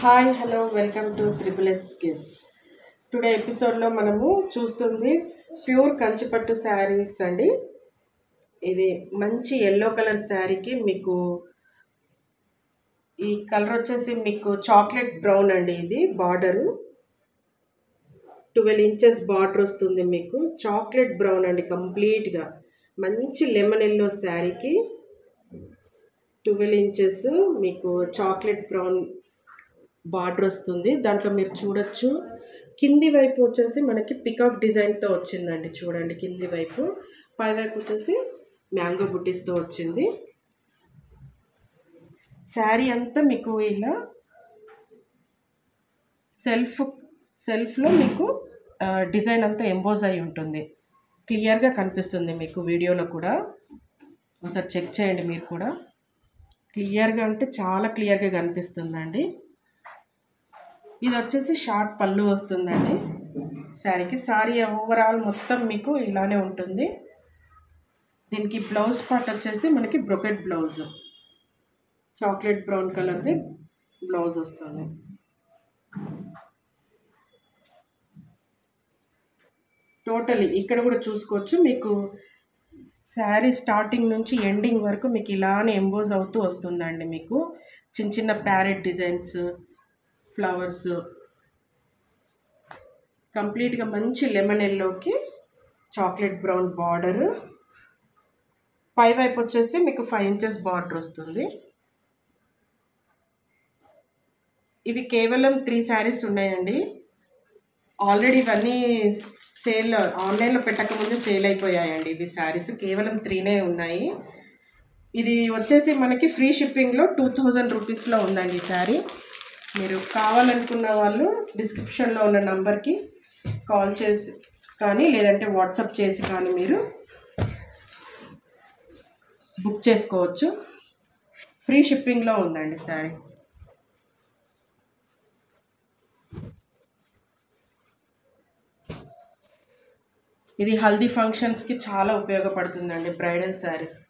Hi hello welcome to triple H gifts. Today ఎపిసోడ్లో మనము చూస్తుంది ప్యూర్ కంచిపట్టు శారీస్ అండి. ఇది మంచి ఎల్లో కలర్ శారీకి మీకు ఈ కలర్ వచ్చేసి మీకు చాక్లెట్ బ్రౌన్ అండి. ఇది బార్డరు 12 ఇంచెస్ బార్డర్ వస్తుంది. మీకు చాక్లెట్ బ్రౌన్ అండి. కంప్లీట్గా మంచి లెమన్ ఎల్లో శారీకి 12 ఇంచెస్ మీకు చాక్లెట్ బ్రౌన్ బార్డర్ వస్తుంది. దాంట్లో మీరు చూడొచ్చు కింది వైపు వచ్చేసి మనకి పికాక్ డిజైన్తో వచ్చిందండి. చూడండి కింది వైపు, పై వైపు వచ్చేసి మ్యాంగో బుట్టీస్తో వచ్చింది. శారీ అంతా మీకు ఇలా సెల్ఫ్లో మీకు డిజైన్ అంతా ఎంబోజ్ అయి ఉంటుంది. క్లియర్గా కనిపిస్తుంది మీకు వీడియోలో కూడా. ఒకసారి చెక్ చేయండి మీరు కూడా. క్లియర్గా అంటే చాలా క్లియర్గా కనిపిస్తుందండి. ఇది వచ్చేసి షార్ట్ పళ్ళు వస్తుందండి శారీకి. శారీ ఓవరాల్ మొత్తం మీకు ఇలానే ఉంటుంది. దీనికి బ్లౌజ్ పార్ట్ వచ్చేసి మనకి బ్రొకెట్ బ్లౌజ్, చాక్లెట్ బ్రౌన్ కలర్ది బ్లౌజ్ వస్తుంది. టోటలీ ఇక్కడ కూడా చూసుకోవచ్చు మీకు శారీ స్టార్టింగ్ నుంచి ఎండింగ్ వరకు మీకు ఇలానే ఎంబోజ్ అవుతూ వస్తుందండి. మీకు చిన్న చిన్న ప్యారెట్ డిజైన్స్, ఫ్లవర్స్, కంప్లీట్గా మంచి లెమన్ ఎల్లోకి చాక్లెట్ బ్రౌన్ బార్డరు, పై వైపు వచ్చేసి మీకు 5 ఇంచెస్ బార్డర్ వస్తుంది. ఇవి కేవలం 3 శారీస్ ఉన్నాయండి. ఆల్రెడీ ఇవన్నీ సేల్ ఆన్లైన్లో పెట్టకముందు సేల్ అయిపోయాయండి. ఇవి శారీస్ కేవలం 3నే ఉన్నాయి. ఇది వచ్చేసి మనకి ఫ్రీ షిప్పింగ్లో 2000 రూపీస్లో ఉందండి ఈ శారీ. మీరు కావాలనుకున్న వాళ్ళు డిస్క్రిప్షన్లో ఉన్న నంబర్కి కాల్ చేసి కానీ లేదంటే వాట్సాప్ చేసి కానీ మీరు బుక్ చేసుకోవచ్చు. ఫ్రీ షిప్పింగ్లో ఉందండి శారీ. ఇది హల్దీ ఫంక్షన్స్కి చాలా ఉపయోగపడుతుందండి, బ్రైడల్ శారీస్.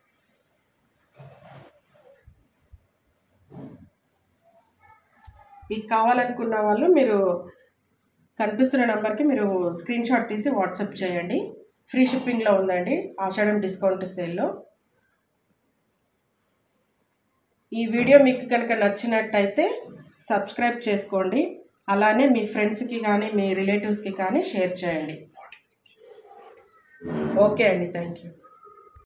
ఇది కావాలనుకున్న వాళ్ళు మీరు కనిపిస్తున్న నెంబర్కి మీరు స్క్రీన్ షాట్ తీసి వాట్సాప్ చేయండి. ఫ్రీ షిప్పింగ్లో ఉందండి ఆషాఢం డిస్కౌంట్ సేల్లో. ఈ వీడియో మీకు కనుక నచ్చినట్టయితే సబ్స్క్రైబ్ చేసుకోండి. అలానే మీ ఫ్రెండ్స్కి కానీ మీ రిలేటివ్స్కి కానీ షేర్ చేయండి. ఓకే అండి, థ్యాంక్ యూ.